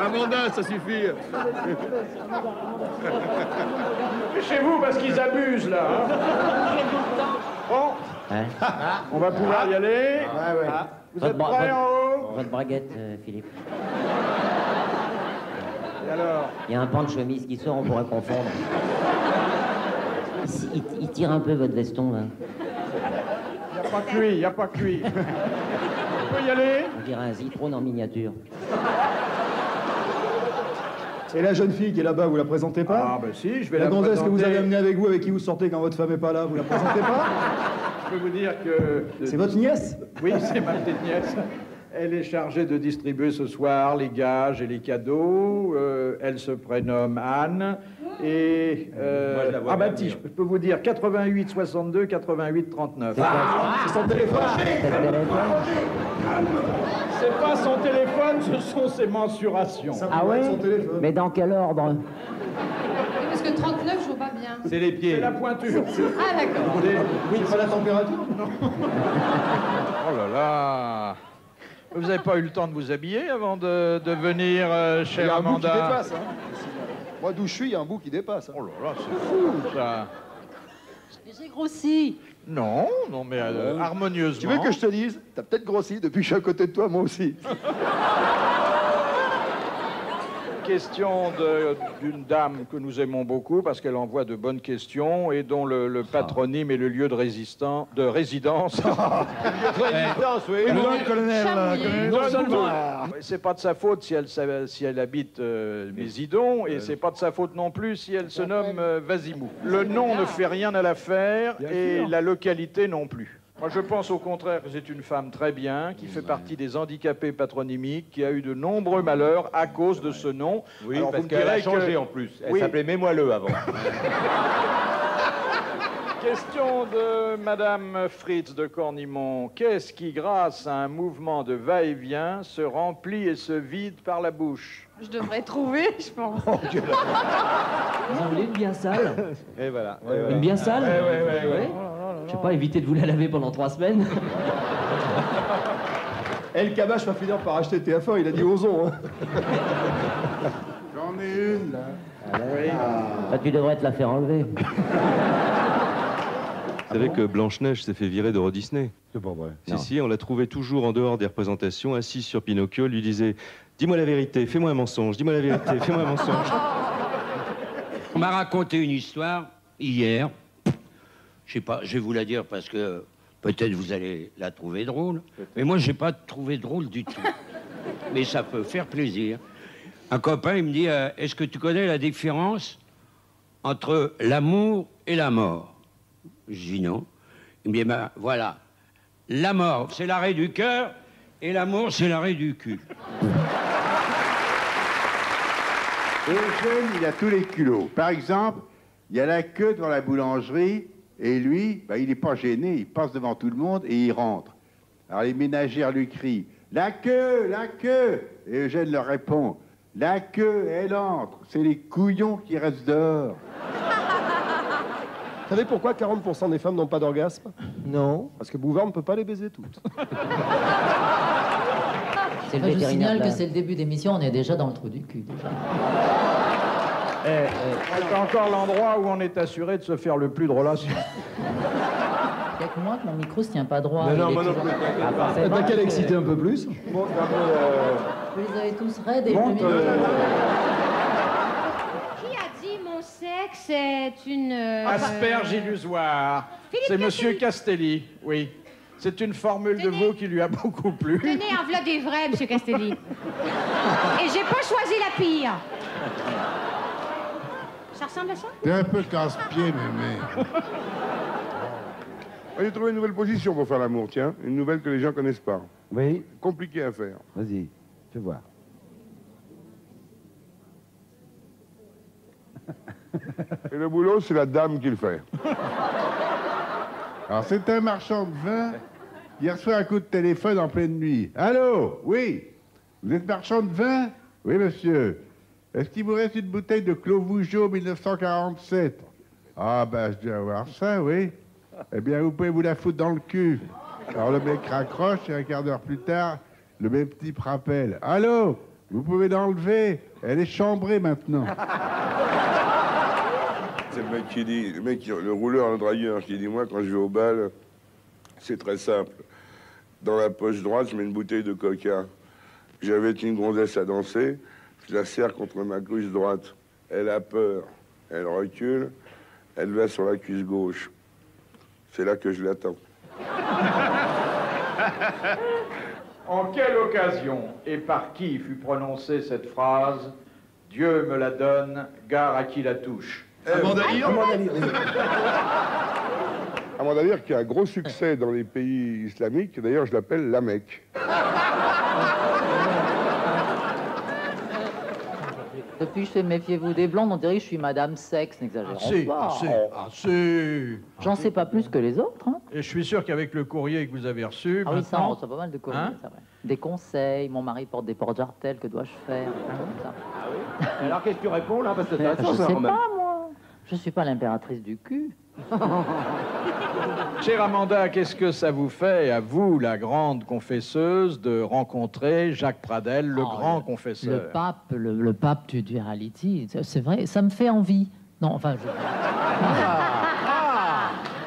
Amanda, ça suffit. Chez vous, parce qu'ils abusent, là. Hein. Bon, Hein? on va pouvoir y aller. Vous êtes prêts en haut? Votre braguette, Philippe. Et alors? Il y a un pan de chemise qui sort, on pourrait confondre. Il tire un peu votre veston, là. Il n'y a pas cuit, il n'y a pas cuit. On peut y aller? On dirait un zitrone en miniature. Et la jeune fille qui est là-bas, vous la présentez pas? Ah, ben si, je vais La la gonzesse présenter. que vous avez amenée avec vous, avec qui vous sortez quand votre femme est pas là, vous la présentez pas? Je peux vous dire que... C'est votre nièce? Oui, c'est ma petite nièce. Elle est chargée de distribuer ce soir les gages et les cadeaux. Elle se prénomme Anne. Et... ah bah si, je peux vous dire 88 62 88 39. C'est son téléphone. C'est pas son téléphone, ce sont ses mensurations. Ah ouais? Son téléphone. Mais dans quel ordre? Oui, parce que 39, je vois pas bien. C'est les C'est pieds. la pointure. Ah, d'accord. Oui, c'est pas la température? Oh là là. Vous n'avez pas eu le temps de vous habiller avant de venir, Il y chère a un bout qui Amanda? dépasse. Hein. Moi, d'où je suis, il y a un bout qui dépasse. Hein. Oh là là, c'est fou, ça. J'ai grossi. Non, non, mais harmonieusement. Tu veux que je te dise? T'as peut-être grossi depuis que je suis à côté de toi, moi aussi. Question d'une dame que nous aimons beaucoup parce qu'elle envoie de bonnes questions et dont le patronyme est le lieu de résidence. Oui, colonel. Chamouillé. Non seulement, c'est pas de sa faute si elle habite Mésidon, et c'est pas de sa faute non plus si elle se nomme Vasimou. Le nom ne fait rien à l'affaire et la localité non plus. Moi, je pense au contraire que c'est une femme très bien, qui fait partie des handicapés patronymiques, qui a eu de nombreux malheurs à cause de ce nom. Oui, Alors, parce vous me qu'elle a direz changé que- en plus. Elle Oui. s'appelait Mets-moi-le avant. Question de Madame Fritz de Cornimont. Qu'est-ce qui, grâce à un mouvement de va-et-vient, se remplit et se vide par la bouche? Je devrais trouver, je pense. Vous en voulez une bien sale? Et voilà. Une bien sale? Ouais. Je sais pas, éviter de vous la laver pendant 3 semaines. Et le cabache va finir par acheter TF1, il a dit osons. Hein. J'en ai une, là. Bah, tu devrais te la faire enlever. Vous savez que Blanche-Neige s'est fait virer d'Euro Disney. C'est pas vrai. Si, on l'a trouvé toujours en dehors des représentations, assise sur Pinocchio, lui disait « Dis-moi la vérité, fais-moi un mensonge, dis-moi la vérité, fais-moi un mensonge. » On m'a raconté une histoire hier. Je sais pas, je vais vous la dire parce que peut-être vous allez la trouver drôle. Mais moi, j'ai pas trouvé drôle du tout. Mais ça peut faire plaisir. Un copain, il me dit est-ce que tu connais la différence entre l'amour et la mort? Je dis non. Il me dit ben voilà. La mort, c'est l'arrêt du cœur et l'amour, c'est l'arrêt du cul. Eugène, il a tous les culots. Par exemple, il y a la queue devant la boulangerie, et lui, il n'est pas gêné, il passe devant tout le monde et il rentre. Alors les ménagères lui crient « La queue, la queue !» Et Eugène leur répond « La queue, elle entre, c'est les couillons qui restent dehors. » Vous savez pourquoi 40% des femmes n'ont pas d'orgasme? Non. Parce que Bouvard ne peut pas les baiser toutes. C'est le Moi, je vous vétérinaire signale de que la- c'est le début d'émission, on est déjà dans le trou du cul, déjà. C'est encore l'endroit où on est assuré de se faire le plus de relations. Il n'y a que moi que mon micro ne se tient pas droit. Non, Il moi est non toujours- plus. T'as qu'à l'exciter un peu plus. Monte un peu, Vous les avez tous raides et le monte, premier- Qui a dit mon sexe est une... Asperge illusoire. Philippe C'est Monsieur Castelli. Castelli, oui. C'est une formule de Tenez. vous qui lui a beaucoup plu. Tenez, en voilà des vrais, Monsieur Castelli. Et j'ai pas choisi la pire. Ça ressemble à ça? T'es un peu casse-pied, mémé. J'ai trouvé une nouvelle position pour faire l'amour, tiens. Une nouvelle que les gens connaissent pas. Oui, Compliqué à faire. vas-y, fais voir. Et le boulot, c'est la dame qui le fait. Alors, c'est un marchand de vin qui reçoit un coup de téléphone en pleine nuit. Allô? Oui? Vous êtes marchand de vin? Oui, monsieur. Est-ce qu'il vous reste une bouteille de Clos Vougeot 1947? Ah, ben, je dois avoir ça, oui. Eh bien, vous pouvez vous la foutre dans le cul. Alors, le mec raccroche et un quart d'heure plus tard, Le même type rappelle. Allô, vous pouvez l'enlever. Elle est chambrée maintenant. C'est le mec qui dit, le rouleur, le dragueur, qui dit, moi, quand je vais au bal, c'est très simple. Dans la poche droite, je mets une bouteille de coca. J'invite une gonzesse à danser, je la serre contre ma cuisse droite. Elle a peur, elle recule, elle va sur la cuisse gauche. C'est là que je l'attends. En quelle occasion et par qui fut prononcée cette phrase « Dieu me la donne, gare à qui la touche » Amanda Lear, qui a un gros succès dans les pays islamiques, d'ailleurs je l'appelle la Mecque. Depuis que je fais Méfiez-vous des blondes, on dirait que je suis Madame Sexe, n'exagérons pas. J'en sais pas plus que les autres. Hein. Et je suis sûr qu'avec le courrier que vous avez reçu, Ah oui, ça, on maintenant... reçoit pas mal de courriers, Hein c'est vrai. Des conseils, mon mari porte des porte-jartelles, que dois-je faire comme ça. Alors qu'est-ce que tu réponds là? Parce que Je sais pas, moi. Je suis pas l'impératrice du cul. Chère Amanda, qu'est-ce que ça vous fait, à vous, la grande confesseuse, de rencontrer Jacques Pradel, le grand confesseur? Le pape du reality, c'est vrai, ça me fait envie. Non, enfin,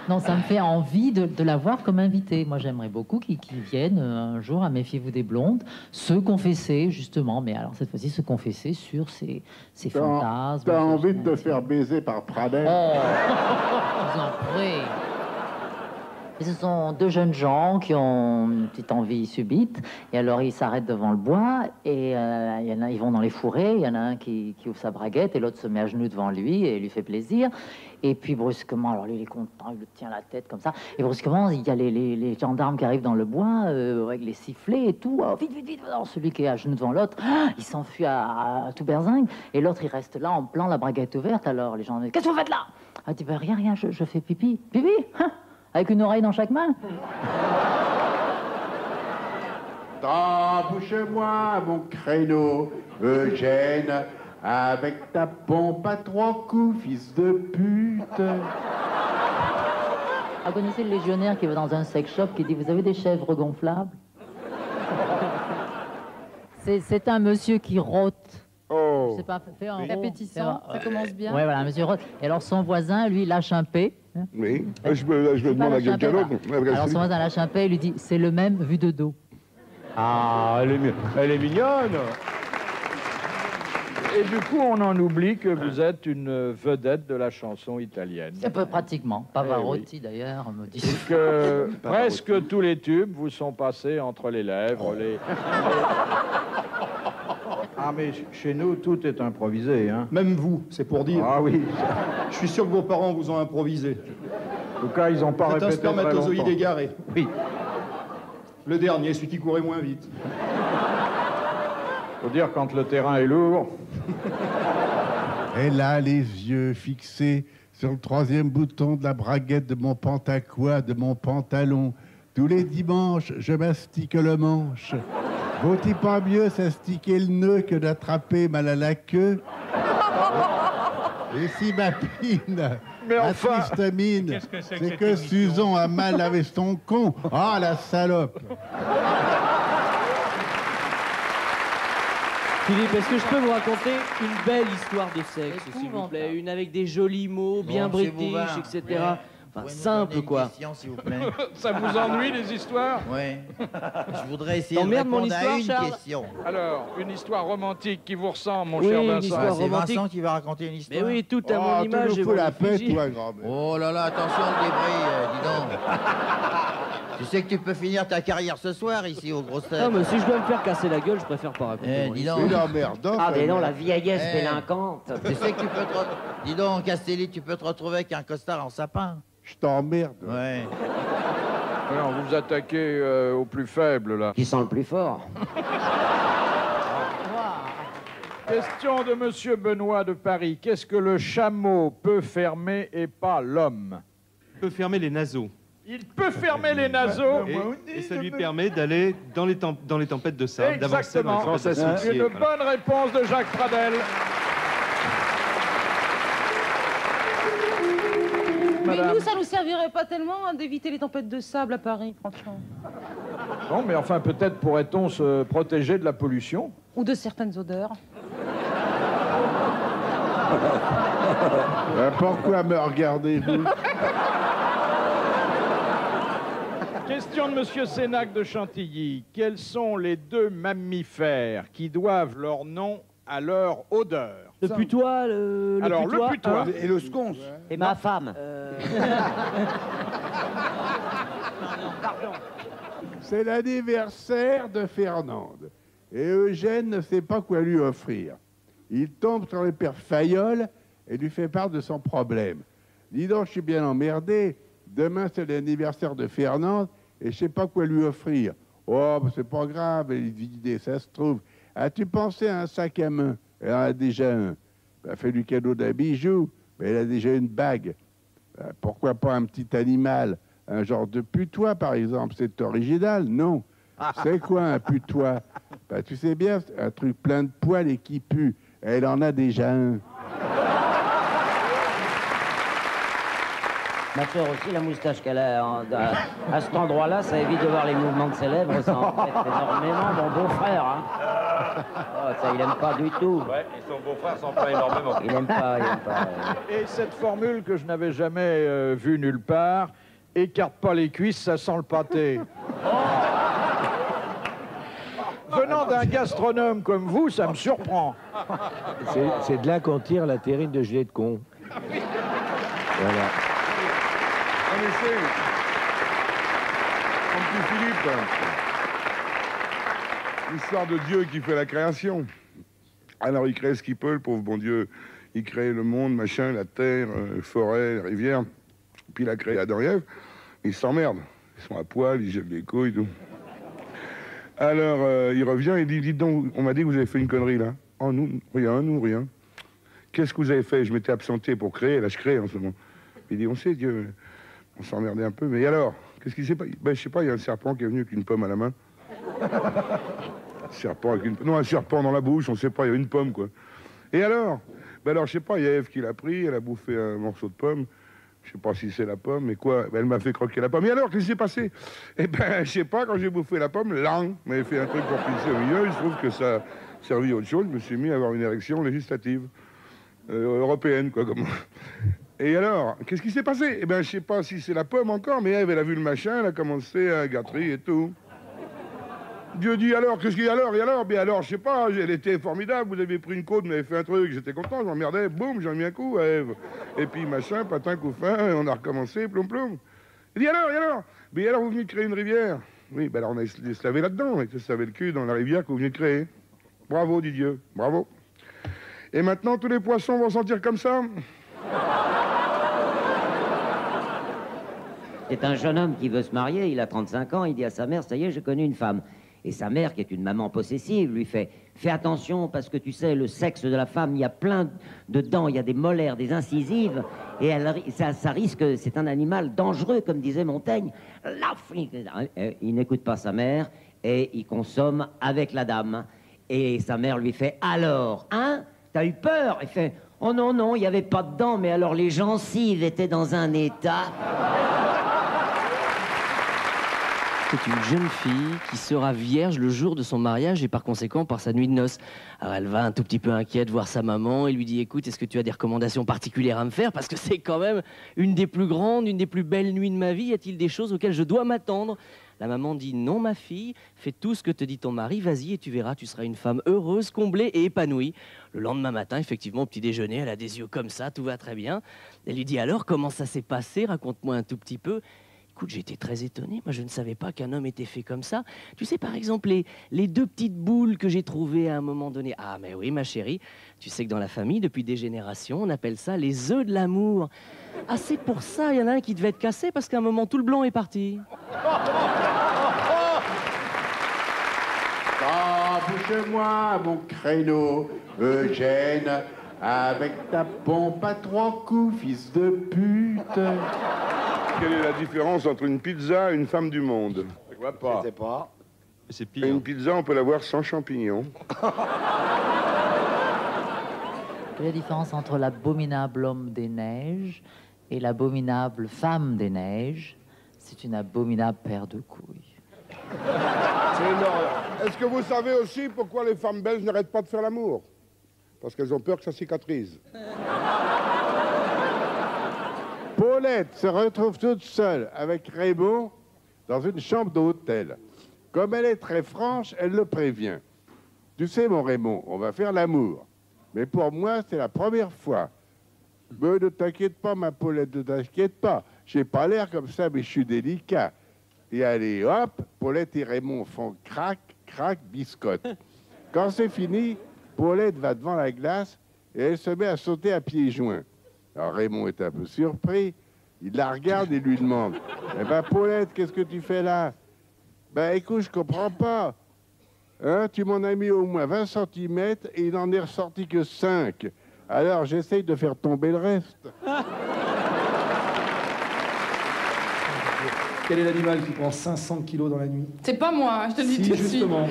non, ça me fait envie de l'avoir comme invité. Moi, j'aimerais beaucoup qu'il vienne un jour à Méfiez-vous des blondes, se confesser, justement, mais alors cette fois-ci, se confesser sur ses fantasmes. T'as envie de te faire baiser par Pradel? Oh, je vous en prie. Et ce sont deux jeunes gens qui ont une petite envie subite, et alors ils s'arrêtent devant le bois, et il y en a, ils vont dans les fourrés, il y en a un qui ouvre sa braguette, et l'autre se met à genoux devant lui, et lui fait plaisir. Et puis brusquement, alors lui il est content, il le tient la tête comme ça, et brusquement il y a les gendarmes qui arrivent dans le bois, avec les sifflets et tout. Oh, vite, vite, vite. Alors celui qui est à genoux devant l'autre, il s'enfuit à tout berzingue, et l'autre il reste là en plan, la braguette ouverte. Alors les gens disent: qu'est-ce que vous faites là? Ah, il dit: ben, rien, je fais pipi. Pipi, hein? Avec une oreille dans chaque main. Embouche-moi mon créneau, Eugène, avec ta pompe à 3 coups, fils de pute. Vous connaissez le légionnaire qui va dans un sex shop qui dit: vous avez des chèvres gonflables? C'est un monsieur qui rote. Oh. Je sais pas, fait un Appétissant, ça commence bien. Ouais, voilà, monsieur rote. Et alors son voisin, lui, lâche un paix. Oui, je me demande à quelqu'un d'autre. Alors son voisin lâche un paix et lui dit: c'est le même vu de dos. Ah, elle est mignonne. Et du coup, on en oublie que vous êtes une vedette de la chanson italienne. Un peu pratiquement. Pavarotti, oui. D'ailleurs, me dit. Et que presque tous les tubes vous sont passés entre les lèvres. Ah, mais chez nous, tout est improvisé, hein. Même vous, c'est pour dire. Ah oui. Je suis sûr que vos parents vous ont improvisé. En tout cas, ils n'ont pas C'est un répété très spermatozoïde longtemps. égaré. Oui. Le dernier, celui qui courait moins vite. Faut dire quand le terrain est lourd. Elle a les yeux fixés sur le 3e bouton de la braguette de mon pantaquois, de mon pantalon. Tous les dimanches, je mastique le manche. Vaut-il pas mieux s'astiquer le nœud que d'attraper mal à la queue? Et si ma pine, Mais ma enfin, triste mine, c'est que Susan a mal avec son con. Ah, la salope! Philippe, est-ce que je peux vous raconter une belle histoire de sexe, s'il vous plaît? Une avec des jolis mots, bien Monsieur british, Bouvard, etc. oui. Enfin, Vous pouvez me simple, donner une quoi. question, s'il vous plaît. Ça vous ennuie, les histoires? Oui. Je voudrais essayer de T'emmerdes mon répondre à histoire, une Charles? question. Alors, une histoire romantique qui vous ressemble, mon Oui, cher une Vincent. histoire C'est romantique. Vincent qui va raconter une histoire. Mais oui, tout à mon image tu et nous fous mon la paix, effigie. toi, grand-mère. Oh là là, attention le débris, dis donc. Tu sais que tu peux finir ta carrière ce soir ici aux grosses têtes. Non, mais si je dois me faire casser la gueule, je préfère pas raconter Eh, mon dis histoire. donc. C'est emmerdant. Ah, mais non, la vie. vieillesse Eh. délinquante. Tu sais que tu peux te... Dis donc, Castelli, tu peux te retrouver avec un costard en sapin. Je t'emmerde. Ouais. Alors, vous vous attaquez au plus faible, là. Qui sent le plus fort? Question de Monsieur Benoît de Paris. Qu'est-ce que le chameau peut fermer et pas l'homme? Il peut fermer les naseaux. Il peut fermer les naseaux. Et ça lui permet d'aller dans les tempêtes de sable, d'avancer dans les tempêtes de sable. Une bonne réponse de Jacques Pradel. Mais Madame. nous, ça nous servirait pas tellement hein, d'éviter les tempêtes de sable à Paris, franchement. Non, mais enfin, peut-être pourrait-on se protéger de la pollution. Ou de certaines odeurs. Pourquoi me regardez-vous? Question de Monsieur Sénac de Chantilly. Quels sont les deux mammifères qui doivent leur nom à leur odeur? Le putois, Alors, le putois. hein. Et le sconce. Et ma femme. C'est l'anniversaire de Fernande. Et Eugène ne sait pas quoi lui offrir. Il tombe sur le père Fayolle et lui fait part de son problème. Dis donc, je suis bien emmerdé. Demain, c'est l'anniversaire de Fernande et je sais pas quoi lui offrir. Oh, bah, c'est pas grave, elle dit, ça se trouve. As-tu pensé à un sac à main? Elle en a déjà un. Bah, fais-lui cadeau d'un bijou, mais elle a déjà une bague. Bah, pourquoi pas un petit animal? Un genre de putois, par exemple. C'est original, non? C'est quoi un putois? Bah, tu sais bien, un truc plein de poils et qui pue. Elle en a déjà un. Ma soeur aussi, la moustache qu'elle a à cet endroit-là, ça évite de voir les mouvements de ses lèvres, ça en fait énormément, mon beau-frère. Hein. Oh, ça, il aime pas du tout. Ouais, et son beau-frère s'en plaint énormément. Il aime pas, il aime pas. Et cette formule que je n'avais jamais vue nulle part, écarte pas les cuisses, ça sent le pâté. Venant d'un gastronome comme vous, ça me surprend. C'est de là qu'on tire la terrine de gilet de con. Voilà. En effet, mon petit Philippe, l'histoire de Dieu qui fait la création. Alors il crée ce qu'il peut, le pauvre bon Dieu. Il crée le monde, machin, la terre, forêt, la rivière. Puis il a créé Adam et Ève. Ils s'emmerdent. Ils sont à poil, ils jettent les couilles, tout. Alors il revient et dit, dites donc, on m'a dit que vous avez fait une connerie là. Oh nous, rien. Qu'est-ce que vous avez fait? Je m'étais absenté pour créer, là je crée en ce moment. Il dit, on sait Dieu. On s'emmerdait un peu, mais alors, qu'est-ce qui s'est passé? Ben, je sais pas, il y a un serpent qui est venu avec une pomme à la main. Serpent avec une... Non, un serpent dans la bouche, on sait pas, il y a une pomme, quoi. Et alors? Ben alors, je sais pas, il y a Ève qui l'a pris, elle a bouffé un morceau de pomme. Je sais pas si c'est la pomme, mais quoi? Ben, elle m'a fait croquer la pomme. Et alors, qu'est-ce qui s'est passé? Eh ben, je sais pas, quand j'ai bouffé la pomme, lang, m'avait fait un truc pour pisser au milieu, il se trouve que ça servi à autre chose, je me suis mis à avoir une érection législative. Européenne, quoi, comme... Et alors, qu'est-ce qui s'est passé? Eh bien, je sais pas si c'est la pomme encore, mais Ève, elle a vu le machin, elle a commencé à gâterie et tout. Dieu dit, alors, qu'est-ce qu'il y a alors? Et alors? Bien alors, je sais pas, elle était formidable, vous avez pris une côte, vous m'avez fait un truc, j'étais content, je m'emmerdais, boum, j'ai mis un coup à Ève. Et puis, machin, patin, coup fin, et on a recommencé, ploum, ploum. Il dit, et alors? Mais alors, vous venez de créer une rivière? Oui, ben alors, on a se laver là-dedans, et se laver le cul dans la rivière que vous venez de créer. Bravo, dit Dieu, bravo. Et maintenant, tous les poissons vont sentir comme ça? C'est un jeune homme qui veut se marier, il a 35 ans, il dit à sa mère, ça y est, j'ai connu une femme. Et sa mère, qui est une maman possessive, lui fait, fais attention, parce que tu sais, le sexe de la femme, il y a plein de dents, il y a des molaires, des incisives, et ça risque, c'est un animal dangereux, comme disait Montaigne. Il n'écoute pas sa mère, et il consomme avec la dame. Et sa mère lui fait, alors, hein, t'as eu peur? Il fait, oh non, il n'y avait pas de dents, mais alors les gencives étaient dans un état... C'est une jeune fille qui sera vierge le jour de son mariage et par conséquent par sa nuit de noces. Alors elle va un tout petit peu inquiète voir sa maman et lui dit, écoute, est-ce que tu as des recommandations particulières à me faire? Parce que c'est quand même une des plus grandes, une des plus belles nuits de ma vie. Y a-t-il des choses auxquelles je dois m'attendre? La maman dit, non ma fille, fais tout ce que te dit ton mari, vas-y et tu verras, tu seras une femme heureuse, comblée et épanouie. Le lendemain matin, effectivement, au petit déjeuner, elle a des yeux comme ça, tout va très bien. Elle lui dit, alors, comment ça s'est passé? Raconte-moi un tout petit peu. Écoute, j'étais très étonné. Moi, je ne savais pas qu'un homme était fait comme ça. Tu sais, par exemple, les deux petites boules que j'ai trouvées à un moment donné. Ah, mais oui, ma chérie, tu sais que dans la famille, depuis des générations, on appelle ça les œufs de l'amour. Ah, c'est pour ça, il y en a un qui devait être cassé parce qu'à un moment, tout le blanc est parti. Bouge-moi mon créneau, Eugène, avec ta pompe à 3 coups, fils de pute. Quelle est la différence entre une pizza et une femme du monde? Je vois pas. Je sais pas. C'est pire. Une pizza, on peut l'avoir sans champignons. Quelle est la différence entre l'abominable homme des neiges et l'abominable femme des neiges? C'est une abominable paire de couilles. C'est une horreur. Est-ce que vous savez aussi pourquoi les femmes belges n'arrêtent pas de faire l'amour? Parce qu'elles ont peur que ça cicatrise. Paulette se retrouve toute seule avec Raymond dans une chambre d'hôtel. Comme elle est très franche, elle le prévient. Tu sais, mon Raymond, on va faire l'amour. Mais pour moi, c'est la première fois. Mais ne t'inquiète pas, ma Paulette, ne t'inquiète pas. J'ai pas l'air comme ça, mais je suis délicat. Et allez, hop, Paulette et Raymond font crac, crac, biscotte. Quand c'est fini, Paulette va devant la glace et elle se met à sauter à pieds joints. Alors Raymond est un peu surpris. Il la regarde et lui demande « Eh ben, Paulette, qu'est-ce que tu fais là ?»« Ben, écoute, je comprends pas. Hein, tu m'en as mis au moins 20 cm et il n'en est ressorti que 5. Alors, j'essaye de faire tomber le reste. » Quel est l'animal qui prend 500 kilos dans la nuit? C'est pas moi, hein, je te le dis Si, tout de suite. justement.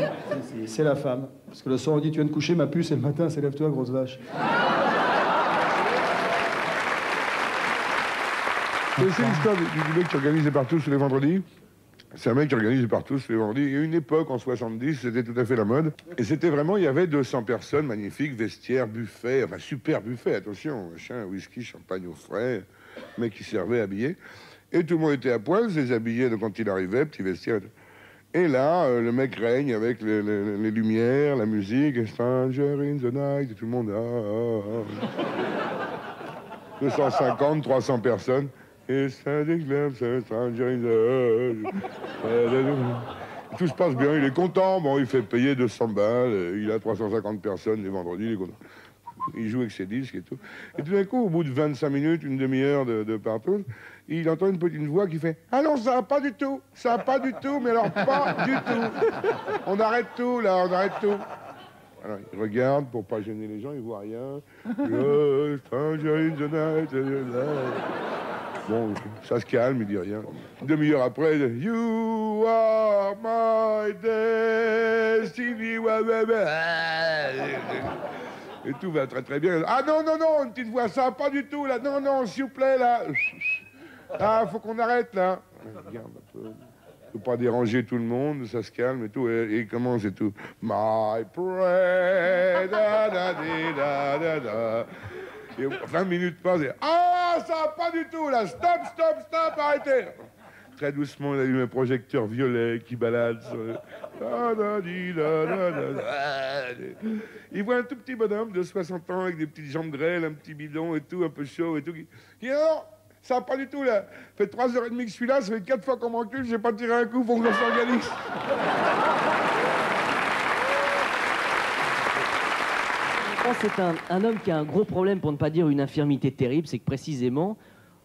C'est la femme. Parce que le soir, on dit, tu viens de coucher, ma puce, et le matin, c'est lève-toi, grosse vache. C'est l'histoire du mec qui organise les partous les vendredis. C'est un mec qui organise les partous les vendredis. Il y a une époque, en 70, c'était tout à fait la mode. Et c'était vraiment, il y avait 200 personnes, magnifiques, vestiaires, buffet, enfin super buffet, attention, machin, whisky, champagne au frais, mec qui servait, habillé. Et tout le monde était à poil, se déshabillait quand il arrivait, petit vestiaire. Et là, le mec règne avec les lumières, la musique, Stranger in the night, et tout le monde... 250, 300 personnes. Et ça déclare, Stranger in the... Tout se passe bien, il est content. Bon, il fait payer 200 balles, il a 350 personnes les vendredis, il est content. Il joue avec ses disques et tout. Et tout d'un coup, au bout de 25 minutes, une demi-heure de partout, il entend une petite voix qui fait « Ah non, ça va pas du tout, ça va pas du tout, mais alors pas du tout. On arrête tout, là, on arrête tout. » Alors, il regarde pour pas gêner les gens, il voit rien. Bon, ça se calme, il dit rien. Une demi-heure après, « You are my destiny. » Et tout va très très bien. Ah non, non, non, une petite voix, ça va pas du tout, là. Non, non, s'il vous plaît, là. Ah, faut qu'on arrête, là. Regarde un peu. Faut pas déranger tout le monde, ça se calme et tout. Et il commence et tout. My prayer, da da da da da. Et 20 minutes passent et... Ah, ça va pas du tout, là. Stop, stop, stop, arrêtez. Très doucement, il a eu un projecteur violet qui balade sur... Il voit un tout petit bonhomme de 60 ans avec des petites jambes grêles, un petit bidon et tout, un peu chaud et tout. Qui alors, ça va pas du tout là. Ça fait 3h30 que je suis là, ça fait 4 fois qu'on m'encule, j'ai pas tiré un coup, faut que je s'organise. C'est un homme qui a un gros problème, pour ne pas dire une infirmité terrible, c'est que précisément,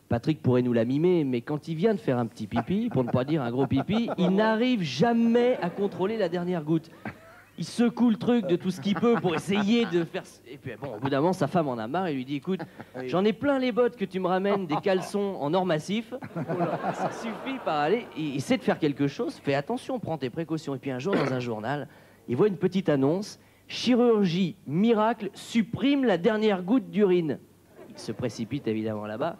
Patrick pourrait nous la mimer, mais quand il vient de faire un petit pipi, pour ne pas dire un gros pipi, il n'arrive jamais à contrôler la dernière goutte. Il secoue le truc de tout ce qu'il peut pour essayer de faire... Et puis bon, au bout d'un moment, sa femme en a marre et lui dit, écoute, j'en ai plein les bottes que tu me ramènes, des caleçons en or massif, ça suffit par aller. Il essaie de faire quelque chose, fais attention, prends tes précautions. Et puis un jour, dans un journal, il voit une petite annonce, chirurgie miracle supprime la dernière goutte d'urine. Il se précipite évidemment là-bas.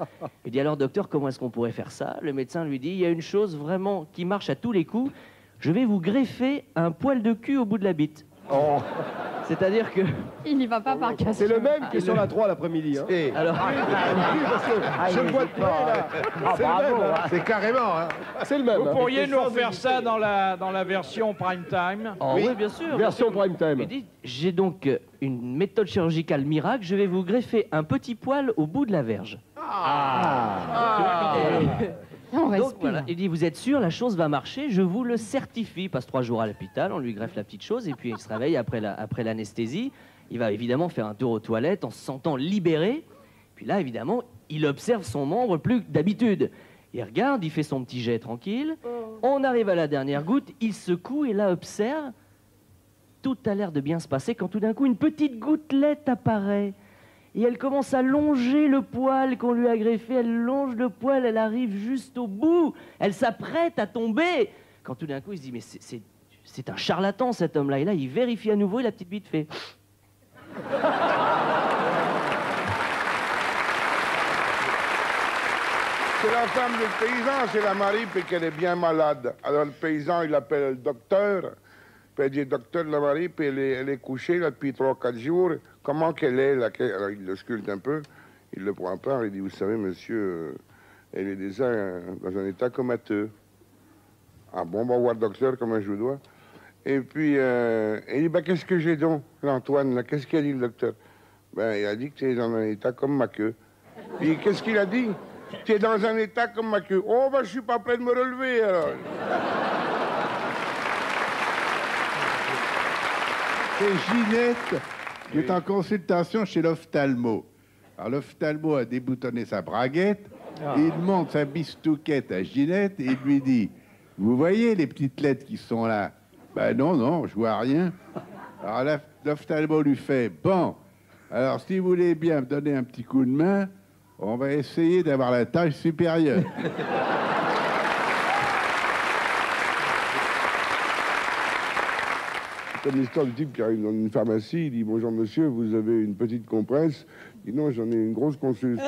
Il dit alors docteur, comment est-ce qu'on pourrait faire ça? Le médecin lui dit, il y a une chose vraiment qui marche à tous les coups, je vais vous greffer un poil de cul au bout de la bite. Oh. C'est-à-dire que... Il n'y va pas par question. C'est le même que sur la 3 l'après-midi. Hein. Alors... je le vois de près, là. C'est le même. C'est carrément. Hein. C'est le même. Vous pourriez nous refaire ça dans la version prime time? Oh, oui, bien sûr. Version prime time. Il dit, j'ai donc une méthode chirurgicale miracle, je vais vous greffer un petit poil au bout de la verge. Donc voilà, il dit, vous êtes sûr, la chose va marcher, je vous le certifie. Il passe 3 jours à l'hôpital, on lui greffe la petite chose, et puis il se réveille après l'anesthésie. Il va évidemment faire un tour aux toilettes en se sentant libéré. Puis là, évidemment, il observe son membre plus que d'habitude. Il regarde, il fait son petit jet tranquille. On arrive à la dernière goutte, il secoue et là observe. Tout a l'air de bien se passer quand tout d'un coup, une petite gouttelette apparaît. Et elle commence à longer le poil qu'on lui a greffé. Elle longe le poil, elle arrive juste au bout. Elle s'apprête à tomber. Quand tout d'un coup, il se dit, mais c'est un charlatan cet homme-là. Et là, il vérifie à nouveau et la petite bite fait... C'est la femme du paysan, c'est la Marie, puis qu'elle est bien malade. Alors le paysan, il appelle le docteur, puis il dit, docteur, la Marie, puis elle est couchée là, depuis 3-4 jours. Comment qu'elle est là? Alors il le sculpte un peu, il le prend à part, il dit, vous savez, monsieur, elle est déjà dans un état comateux. Ah bon, on va voir le docteur, comment je vous dois. Et puis, il dit, bah, qu'est-ce que j'ai donc, l'Antoine, là? Qu'est-ce qu'il a dit, le docteur? Ben, il a dit que tu es dans un état comme ma queue. Puis, qu'est-ce qu'il a dit? Tu es dans un état comme ma queue. Oh, ben, je suis pas prêt de me relever, alors. C'est Ginette qui est en consultation chez l'ophtalmo. Alors, l'ophtalmo a déboutonné sa braguette, et il montre sa bistouquette à Ginette et il lui dit, vous voyez les petites lettres qui sont là? Ben non, non, je vois rien. Alors l'ophtalmo lui fait, bon, alors si vous voulez bien me donner un petit coup de main, on va essayer d'avoir la taille supérieure. Comme l'histoire du type qui arrive dans une pharmacie, il dit, bonjour monsieur, vous avez une petite compresse? Il dit, non, j'en ai une grosse consulte.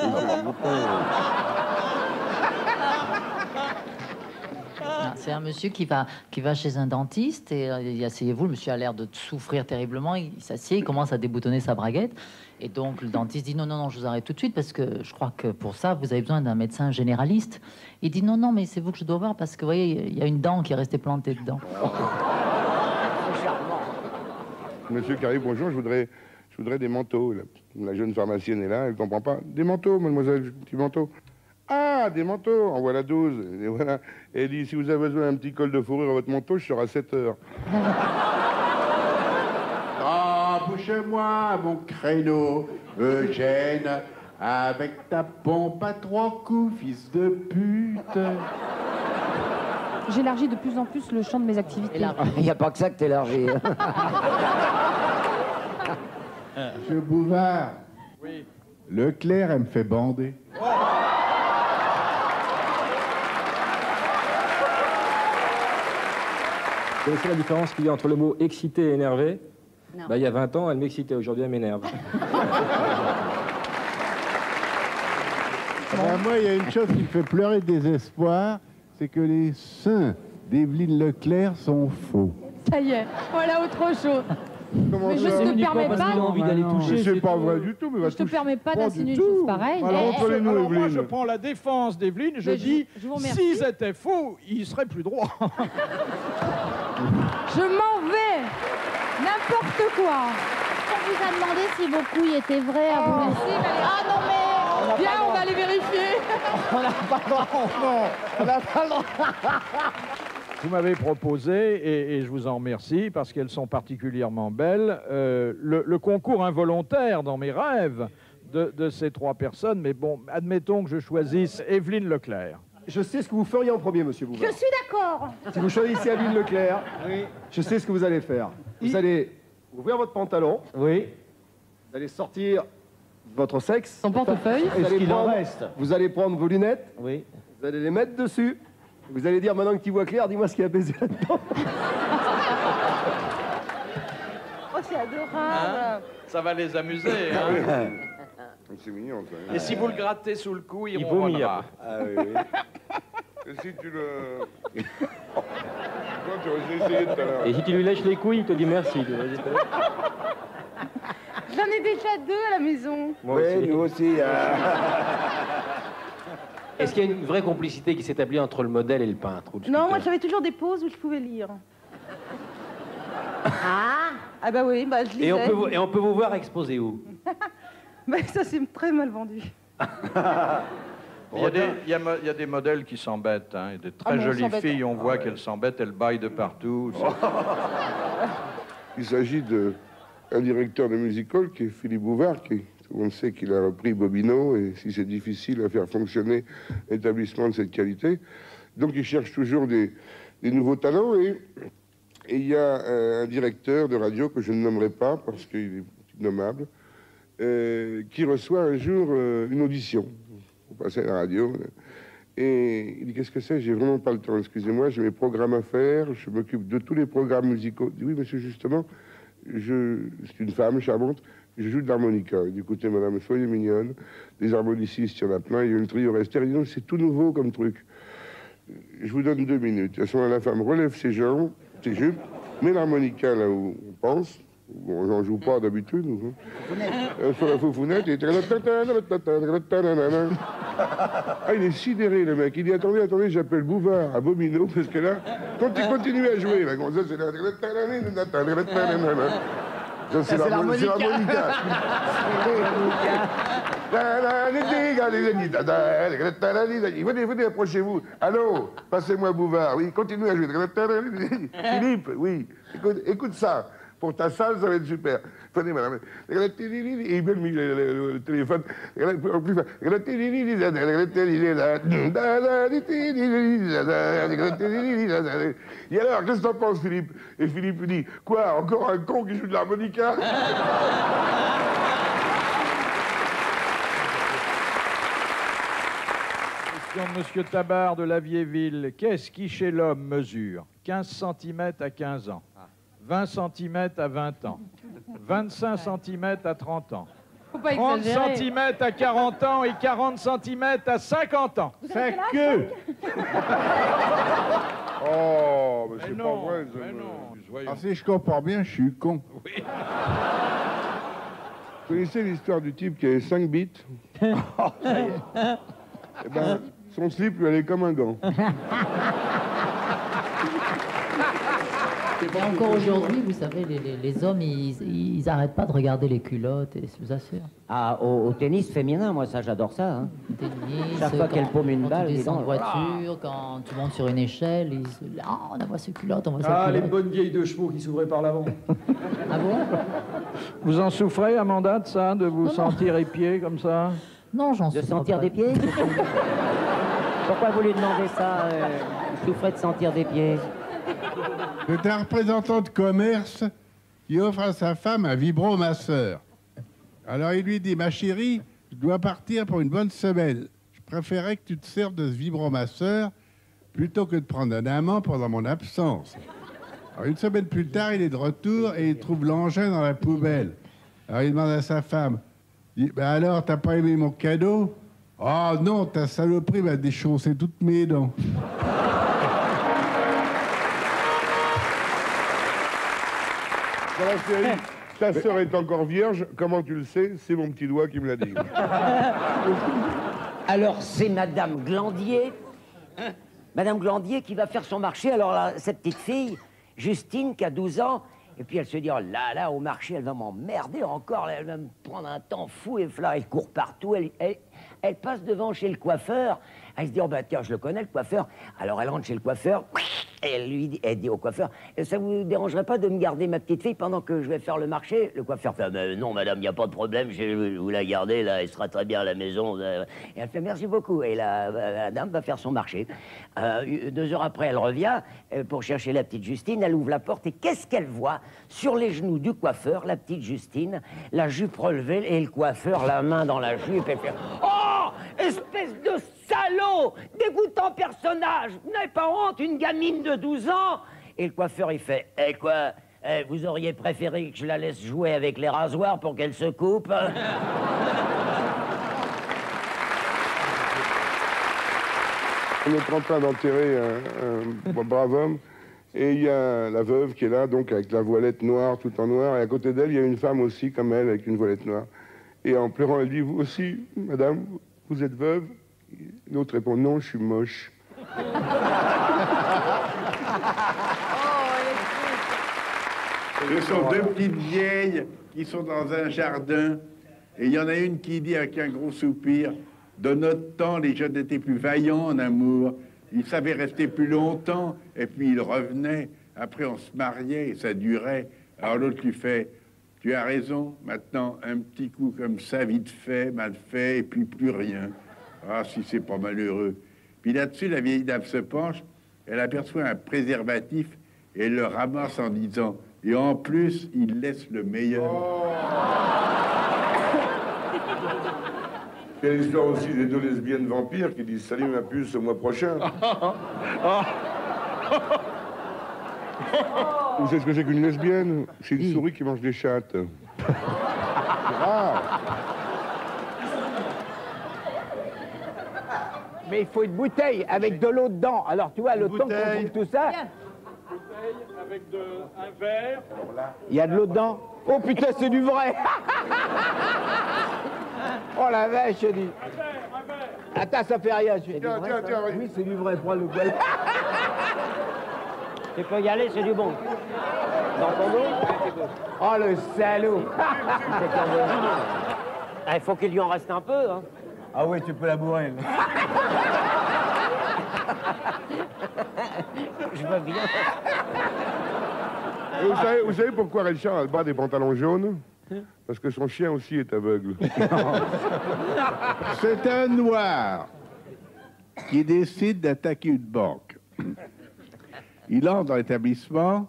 C'est un monsieur qui va chez un dentiste et asseyez-vous, le monsieur a l'air de souffrir terriblement, il s'assied, il commence à déboutonner sa braguette et donc le dentiste dit non, non, non, je vous arrête tout de suite parce que je crois que pour ça, vous avez besoin d'un médecin généraliste. Il dit non, non, mais c'est vous que je dois voir parce que vous voyez, il y a une dent qui est restée plantée dedans. Monsieur qui arrive, bonjour, je voudrais des manteaux. La jeune pharmacienne est là, elle ne comprend pas. Des manteaux, mademoiselle, petit manteau. Ah, des manteaux, en voilà 12. Et voilà. Et elle dit, si vous avez besoin d'un petit col de fourrure à votre manteau, je serai à 7 heures. Oh, bouge-moi mon créneau, Eugène, avec ta pompe à 3 coups, fils de pute. J'élargis de plus en plus le champ de mes activités. Il n'y a pas que ça que t'élargis. Monsieur Bouvard, Oui. Leclerc, elle me fait bander. Vous connaissez la différence qu'il y a entre le mot excité et énervé? Non. Bah, il y a 20 ans, elle m'excitait, aujourd'hui elle m'énerve. Ben, moi, il y a une chose qui me fait pleurer de désespoir, c'est que les seins d'Evelyne Leclerc sont faux. Ça y est, voilà autre chose. Mais je ça ne te permets parce qu'il a pas. envie d'aller toucher. C'est pas vrai du tout, mais va Je te toucher. permets pas Pas d'insinuer du une chose tout. pareille. Alors, entre les nous, Alors moi, je Evelyne. prends la défense d'Evelyne, je Mais dis, je vous remercie. s'ils étaient faux, ils seraient plus droits. Je m'en vais. N'importe quoi. On vous a demandé si vos couilles étaient vraies à vous. Merci, Valérie. Ah non mais... Viens, on va les vérifier. On n'a pas le droit. Non, on n'a pas le droit. Vous m'avez proposé, et je vous en remercie, parce qu'elles sont particulièrement belles, le concours involontaire dans mes rêves de ces trois personnes. Mais bon, admettons que je choisisse Evelyne Leclerc. Je sais ce que vous feriez en premier, monsieur Bouvard. Je suis d'accord. Si vous choisissez Evelyne Leclerc, je sais ce que vous allez faire. Vous allez ouvrir votre pantalon. Oui. Vous allez sortir votre sexe. Son portefeuille. Vous allez prendre vos lunettes. Oui. Vous allez les mettre dessus. Vous allez dire, maintenant que tu vois clair, dis-moi ce qu'il y a baisé là-dedans. Oh, c'est adorable. Hein? Ça va les amuser. Hein? C'est mignon, ça. Et si vous le grattez sous le cou, il vomit ronronnera. après. Ah oui, oui. Et si tu le... Toi, tu as essayé tout à l'heure. Et si tu lui lèches les couilles, il te dit merci. J'en ai déjà 2 à la maison. Oui, nous aussi. Est-ce qu'il y a une vraie complicité qui s'établit entre le modèle et le peintre ou le Non, moi sculpteur? j'avais toujours des pauses où je pouvais lire. Ah bah oui, bah je lisais. Et on peut vous voir exposer où? Bah ça c'est très mal vendu. Il y a des modèles qui s'embêtent. Hein. Des très Ah, mais on jolies s'embête. filles, on voit qu'elles s'embêtent, elles baillent de partout. Il s'agit d'un directeur de music-hall qui est Philippe Bouvard, tout le monde sait qu'il a repris Bobino, et si c'est difficile à faire fonctionner l'établissement de cette qualité. Donc il cherche toujours des nouveaux talents, et il y a un directeur de radio que je ne nommerai pas parce qu'il est nommable, qui reçoit un jour une audition pour passer à la radio. Et il dit, qu'est-ce que c'est? J'ai vraiment pas le temps, excusez-moi, j'ai mes programmes à faire, je m'occupe de tous les programmes musicaux. Il dit, oui, monsieur, justement, c'est une femme charmante, Je joue de l'harmonica. Il dit, écoutez, madame, soyez mignonne. Des harmonicistes, il y en a plein. Il y a une trio restée. Il dit, c'est tout nouveau comme truc. Je vous donne 2 minutes. À ce moment-là, la femme relève ses jambes, ses jupes, met l'harmonica là où on pense. Bon, j'en joue pas d'habitude. Sur la foufounette, et... Ah, il est sidéré, le mec. Il dit, attendez, attendez, j'appelle Bouvard à Bomino, parce que là, quand il continue à jouer, là, comme ça, c'est la... Ça, c'est l'harmonica. Venez, approchez-vous. Allô, passez-moi Bouvard. Oui, continuez à jouer. Philippe, oui, écoute ça. Pour ta salle, ça va être super. Venez, madame. Et il met le téléphone. Et alors, qu'est-ce que t'en penses, Philippe? Et Philippe lui dit, quoi, encore un con qui joue de l'harmonica? Question de Monsieur Tabar de Lavierville. Qu'est-ce qui, chez l'homme, mesure 15 cm à 15 ans, 20 cm à 20 ans, 25 cm à 30 ans, 30 cm à 40 ans et 40 cm à 50 ans? Sa queue. Oh, mais c'est pas non, vrai. mais non. Ah, si je comprends bien, je suis con. Oui. Vous connaissez l'histoire du type qui avait 5 bits? Eh ben, son slip lui allait comme un gant. Et encore aujourd'hui, vous savez, les hommes, ils arrêtent pas de regarder les culottes, et je vous assure. Ah, au tennis féminin, moi, ça, j'adore ça. Hein. Tennis, Chaque fois qu'elle paume une balle, quand tu descends en dis donc, voiture, quand tu montes sur une échelle, on voit ses culottes, on voit ses Ah, les culottes. bonnes vieilles de chevaux qui s'ouvraient par l'avant. Ah bon? Vous en souffrez, Amanda, de ça, de vous sentir épié comme ça? Non, j'en De souffre sentir pas. des pieds? Pourquoi vous lui demandez ça? Il souffrait de sentir des pieds. C'est un représentant de commerce qui offre à sa femme un vibromasseur. Alors il lui dit, ma chérie, je dois partir pour une bonne semaine. Je préférais que tu te serves de ce vibromasseur plutôt que de prendre un amant pendant mon absence. Alors une semaine plus tard, il est de retour et il trouve l'engin dans la poubelle. Alors il demande à sa femme, il dit, ben alors, t'as pas aimé mon cadeau? Oh non, ta saloperie m'a déchaussé toutes mes dents. Dans la série, ta sœur est encore vierge, comment tu le sais? C'est mon petit doigt qui me l'a dit. Alors, c'est Madame Glandier. Madame Glandier qui va faire son marché. Alors, là, cette petite fille, Justine, qui a 12 ans, et puis elle se dit, oh là là, au marché, elle va m'emmerder encore, elle va me prendre un temps fou, et là, elle court partout, elle passe devant chez le coiffeur, elle se dit, oh bah tiens, je le connais, le coiffeur. Alors elle rentre chez le coiffeur, et elle dit au coiffeur, ça vous dérangerait pas de me garder ma petite fille pendant que je vais faire le marché? Le coiffeur fait, non madame, il n'y a pas de problème, je vais vous la garder, là, elle sera très bien à la maison. Et elle fait, merci beaucoup. Et la dame va faire son marché. 2 heures après, elle revient pour chercher la petite Justine, elle ouvre la porte, et qu'est-ce qu'elle voit? Sur les genoux du coiffeur, la petite Justine, la jupe relevée, et le coiffeur, la main dans la jupe, et fait, oh, espèce de salaud, dégoûtant personnage, vous n'avez pas honte, une gamine de 12 ans? Et le coiffeur, il fait, eh quoi, vous auriez préféré que je la laisse jouer avec les rasoirs pour qu'elle se coupe? On est en train d'enterrer un brave homme, et il y a la veuve qui est là, donc avec la voilette noire, tout en noir, et à côté d'elle, il y a une femme aussi, comme elle, avec une voilette noire. Et en pleurant, elle dit, vous aussi, madame, vous êtes veuve? L'autre répond, non, je suis moche. Ce sont 2 petites vieilles qui sont dans un jardin, et il y en a une qui dit avec un gros soupir, de notre temps, les jeunes étaient plus vaillants en amour, ils savaient rester plus longtemps, et puis ils revenaient, après on se mariait, et ça durait. Alors l'autre lui fait, tu as raison, maintenant, un petit coup comme ça, vite fait, mal fait, et puis plus rien. Ah, si c'est pas malheureux. Puis là-dessus, la vieille dame se penche, elle aperçoit un préservatif, et elle le ramasse en disant, et en plus, il laisse le meilleur. Il y a l'histoire aussi des 2 lesbiennes vampires qui disent, salut ma puce, au mois prochain. Vous savez ce que c'est qu'une lesbienne? C'est une souris qui mange des chattes. mais il faut une bouteille avec de l'eau dedans. Alors, tu vois, le temps qu'on trouve tout ça, Bouteille avec un verre. il y a de l'eau dedans. Oh putain, c'est du vrai. Oh la vache, je dis. Attends, ça fait rien. Tiens, Oui, c'est du vrai, prends le poil. Tu peux y aller, c'est du bon. Dans ton dos. Oh le salaud. Il faut qu'il lui en reste un peu. Hein. Ah oui, tu peux la bourrer. Je veux bien. Et vous savez pourquoi Richard a le bas des pantalons jaunes? Parce que son chien aussi est aveugle. C'est un noir qui décide d'attaquer une banque. Il entre dans l'établissement,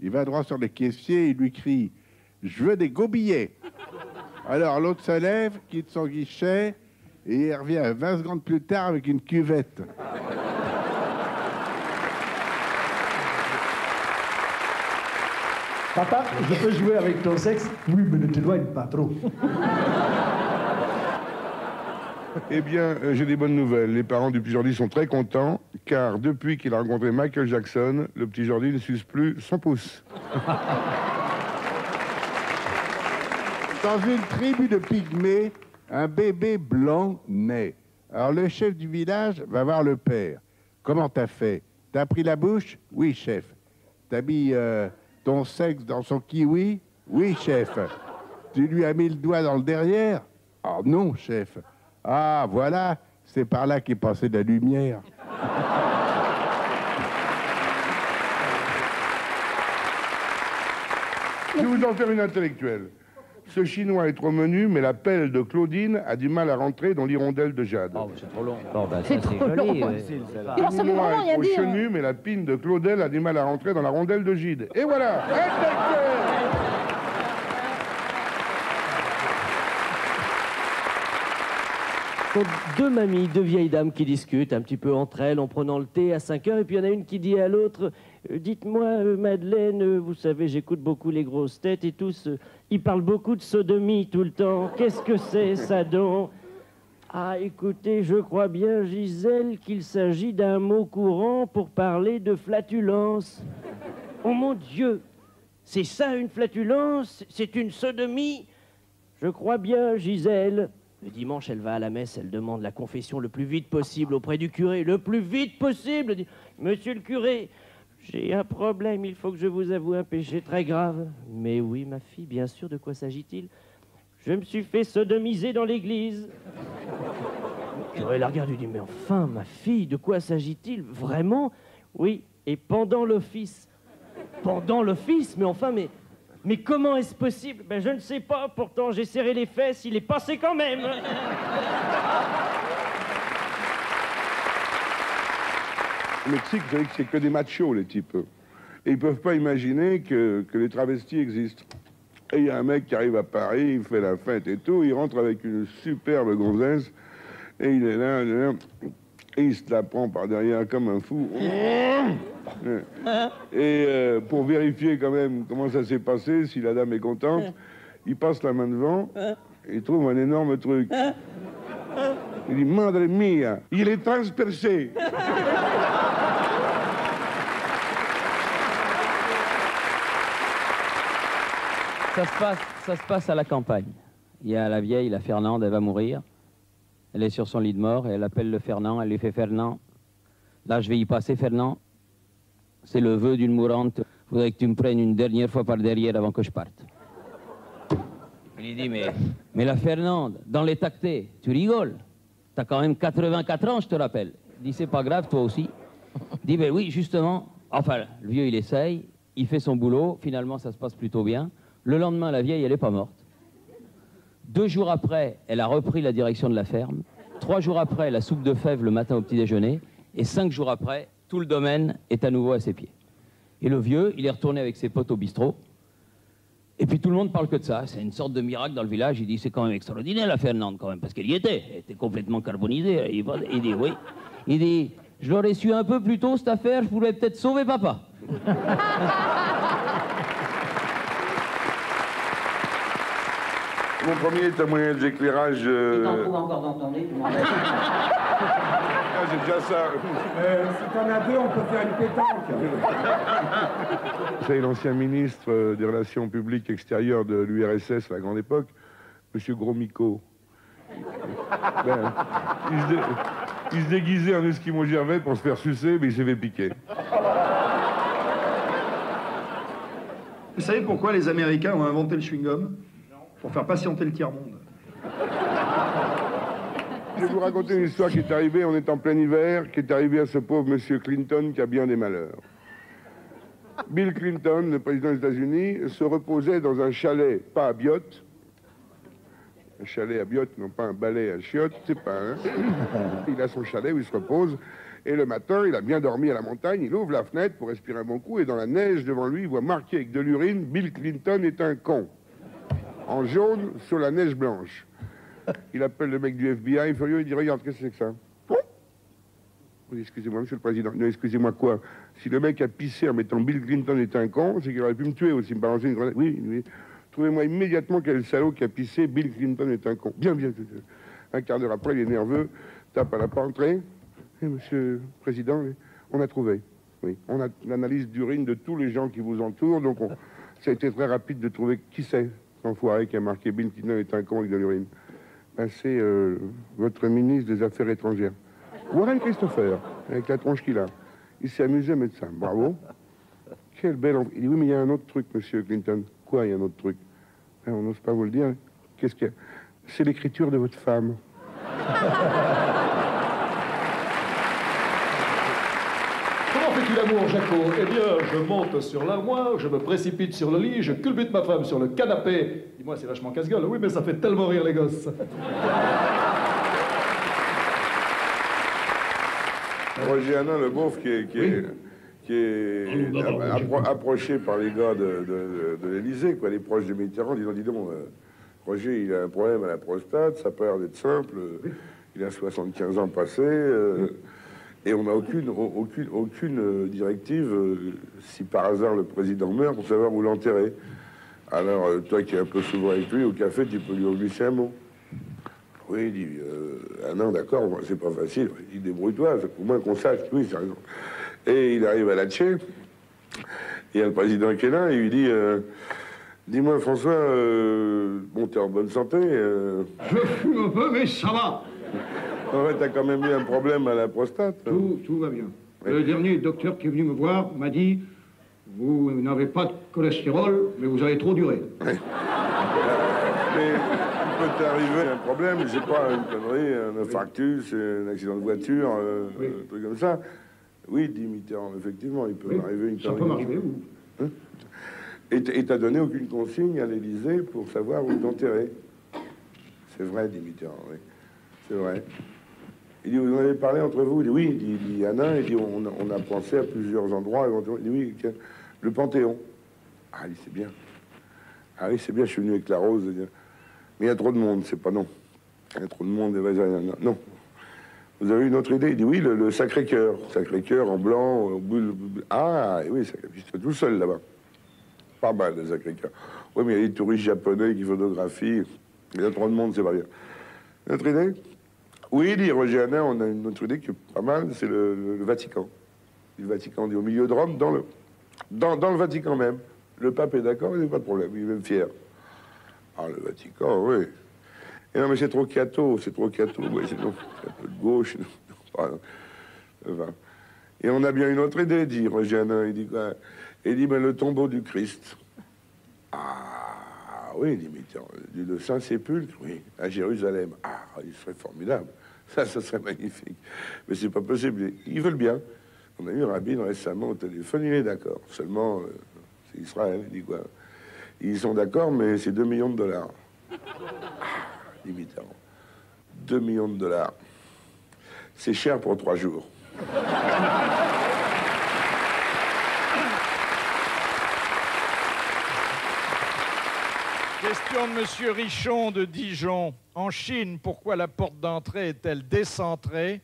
il va droit sur le caissier et il lui crie « Je veux des gros billets !» Alors l'autre se lève, quitte son guichet et il revient 20 secondes plus tard avec une cuvette. Papa, je peux jouer avec ton sexe? Oui, mais ne t'éloigne pas trop. Eh bien, j'ai des bonnes nouvelles. Les parents du petit Jordi sont très contents, car depuis qu'il a rencontré Michael Jackson, le petit Jordi ne suce plus son pouce. Dans une tribu de pygmées, un bébé blanc naît. Alors le chef du village va voir le père. Comment t'as fait? T'as pris la bouche? Oui, chef. T'as mis ton sexe dans son kiwi? Oui, chef. Tu lui as mis le doigt dans le derrière? Ah non, chef. Ah, voilà, c'est par là qu'est passée la lumière. Je vais vous en faire une intellectuelle. Ce chinois est trop menu, mais la pelle de Claudine a du mal à rentrer dans l'hirondelle de Jade. Oh, c'est trop long. C'est trop long. Le ça veut chinois vraiment est rien trop dire. chenu, mais la pine de Claudel a du mal à rentrer dans la rondelle de Gide. Et voilà, intellectuel. sont deux mamies, deux vieilles dames qui discutent un petit peu entre elles en prenant le thé à 5 heures. Et puis il y en a une qui dit à l'autre, dites-moi Madeleine, vous savez j'écoute beaucoup les grosses têtes et tous, ils parlent beaucoup de sodomie tout le temps. Qu'est-ce que c'est ça donc? Ah écoutez, je crois bien Gisèle qu'il s'agit d'un mot courant pour parler de flatulence. Oh mon Dieu, c'est ça une flatulence? C'est une sodomie? Je crois bien Gisèle. Le dimanche, elle va à la messe, elle demande la confession le plus vite possible auprès du curé. Le plus vite possible. Elle dit, monsieur le curé, j'ai un problème, il faut que je vous avoue un péché très grave. Mais oui, ma fille, bien sûr, de quoi s'agit-il? Je me suis fait sodomiser dans l'église. Le curé la regarde, lui dit, mais enfin, ma fille, de quoi s'agit-il? Vraiment? Oui, et pendant l'office. Pendant l'office? Mais enfin, mais comment est-ce possible? Ben je ne sais pas, pourtant j'ai serré les fesses, il est passé quand même. Au Mexique, vous savez que c'est que des machos, les types. Et ils peuvent pas imaginer que les travestis existent. Et il y a un mec qui arrive à Paris, il fait la fête et tout, il rentre avec une superbe gonzesse, et il est là, et il se la prend par derrière comme un fou. Et pour vérifier quand même comment ça s'est passé, si la dame est contente, il passe la main devant, et il trouve un énorme truc. Il dit, madre mia, il est transpercé. Ça se passe à la campagne. Il y a la vieille, la Fernande, elle va mourir. Elle est sur son lit de mort et elle appelle le Fernand, elle lui fait, Fernand, là je vais y passer, Fernand. C'est le vœu d'une mourante. Il faudrait que tu me prennes une dernière fois par derrière avant que je parte. Il lui dit, mais la Fernande, dans les tactés, tu rigoles. T'as quand même 84 ans, je te rappelle. Il dit, c'est pas grave, toi aussi. Il dit, ben oui, justement. Enfin, le vieux, il essaye, il fait son boulot. Finalement, ça se passe plutôt bien. Le lendemain, la vieille, elle n'est pas morte. 2 jours après, elle a repris la direction de la ferme. 3 jours après, la soupe de fèves le matin au petit déjeuner. Et 5 jours après, tout le domaine est à nouveau à ses pieds. Et le vieux, il est retourné avec ses potes au bistrot. Et puis tout le monde parle que de ça. C'est une sorte de miracle dans le village. Il dit, c'est quand même extraordinaire la Fernande quand même, parce qu'elle y était. Elle était complètement carbonisée. Il dit, oui. Il dit, je l'aurais su un peu plus tôt cette affaire, je pourrais peut-être sauver papa. Mon premier est un moyen d'éclairage. Tu t'en trouves encore dans ton nez, tu m'en j'ai déjà ça. Si t'en as deux, on peut faire une pétanque. Vous savez, l'ancien ministre des Relations publiques extérieures de l'URSS à la grande époque, M. Gromyko. Ben, il se déguisait en Esquimau Gervais pour se faire sucer, mais il s'est fait piquer. Vous savez pourquoi les Américains ont inventé le chewing-gum? Pour faire patienter le tiers-monde. Je vais vous raconter une histoire qui est arrivée, on est en plein hiver, qui est arrivée à ce pauvre monsieur Clinton qui a bien des malheurs. Bill Clinton, le président des États-Unis, se reposait dans un chalet, pas à Biote, un chalet à Biote, non pas un balai à chiottes, c'est pas, hein. Il a son chalet où il se repose, et le matin, il a bien dormi à la montagne, il ouvre la fenêtre pour respirer un bon coup, et dans la neige devant lui, il voit marqué avec de l'urine, Bill Clinton est un con. En jaune, sur la neige blanche. Il appelle le mec du FBI, furieux, il dit, regarde, qu'est-ce que c'est que ça? Oui, excusez-moi, monsieur le président. Non, excusez-moi quoi? Si le mec a pissé en mettant Bill Clinton est un con, c'est qu'il aurait pu me tuer aussi, me balancer une grenade. Oui, oui. Trouvez-moi immédiatement quel est le salaud qui a pissé, Bill Clinton est un con. Bien, bien. Un quart d'heure après, il est nerveux, tape à la porte, entrée. Et monsieur le président, on a trouvé. Oui, on a l'analyse d'urine de tous les gens qui vous entourent, donc ça a été très rapide de trouver qui c'est, l'enfoiré qui a marqué Bill Clinton est un con avec de l'urine. Ben, c'est votre ministre des Affaires étrangères. Warren Christopher, avec la tronche qu'il a. Il s'est amusé à mettre ça. Bravo. Quel bel... Il dit, oui, mais il y a un autre truc, monsieur Clinton. Quoi, il y a un autre truc? On n'ose pas vous le dire. Qu'est-ce qu'il y a? C'est l'écriture de votre femme. Comment fais-tu l'amour, Jaco? Eh bien, je monte sur l'armoire, je me précipite sur le lit, je culbute ma femme sur le canapé. Dis-moi, c'est vachement casse-gueule. Oui, mais ça fait tellement rire les gosses. Roger Hanin, le beauf, qui est approché par les gars de l'Élysée, quoi, les proches de Mitterrand, disant, dis donc, Roger, il a un problème à la prostate, ça peut l'air d'être simple, il a 75 ans passés, et on n'a aucune directive, si par hasard le président meurt, pour savoir où l'enterrer. Alors, toi qui es un peu souvent avec lui, au café, tu peux lui en glisser un mot. Oui, il dit, ah non, d'accord, c'est pas facile. Il dit, débrouille-toi, au moins qu'on sache. Oui, c'est raison. Et il arrive à Latché. Il y a le président qui est là, et il lui dit, dis-moi, François, bon, t'es en bonne santé. Je fume un peu, mais ça va. En fait, t'as quand même eu un problème à la prostate. Tout va bien. Le dernier docteur qui est venu me voir m'a dit, vous n'avez pas de cholestérol, mais vous avez trop duré. Mais il peut t'arriver un problème, je sais pas, une connerie, un infarctus, un accident de voiture, un truc comme ça. Oui, dit Mitterrand, effectivement, il peut arriver une connerie. Ça peut marcher, ou... Hein? Et t'as donné aucune consigne à l'Élysée pour savoir où t'enterrer. C'est vrai, dit Mitterrand, oui. C'est vrai. Il dit, vous en avez parlé entre vous? Il dit, oui, il dit Hanin, il dit, on a pensé à plusieurs endroits, éventuellement. Il dit, oui, le Panthéon. Ah, il dit, c'est bien. Ah oui, c'est bien, je suis venu avec la rose. Mais il y a trop de monde, c'est pas non. Il y a trop de monde, non. Vous avez une autre idée? Il dit, oui, le Sacré-Cœur. Sacré-Cœur en blanc, ah, oui, ça existe tout seul là-bas. Pas mal, le Sacré-Cœur. Oui, mais il y a des touristes japonais qui photographient. Il y a trop de monde, c'est pas bien. Une autre idée? Oui, dit Roger Hanin, on a une autre idée qui est pas mal, c'est le Vatican. Le Vatican, on est au milieu de Rome, dans le Vatican même. Le pape est d'accord, il n'y a pas de problème, il est même fier. Ah, le Vatican, oui. Et non, mais c'est trop catho, oui, c'est un peu de gauche. Enfin. Et on a bien une autre idée, dit Roger Hanin, il dit quoi? Il dit, mais le tombeau du Christ. Ah, oui, dit Mitterrand, le Saint-Sépulcre, oui, à Jérusalem. Ah, il serait formidable. Ça serait magnifique. Mais c'est pas possible. Ils veulent bien. On a eu Rabin récemment au téléphone, il est d'accord. Seulement, c'est Israël, il dit quoi? Ils sont d'accord, mais c'est 2 millions de dollars. Ah, dit Mitterrand. 2 millions de dollars. C'est cher pour 3 jours. Question de Monsieur Richon de Dijon. En Chine, pourquoi la porte d'entrée est-elle décentrée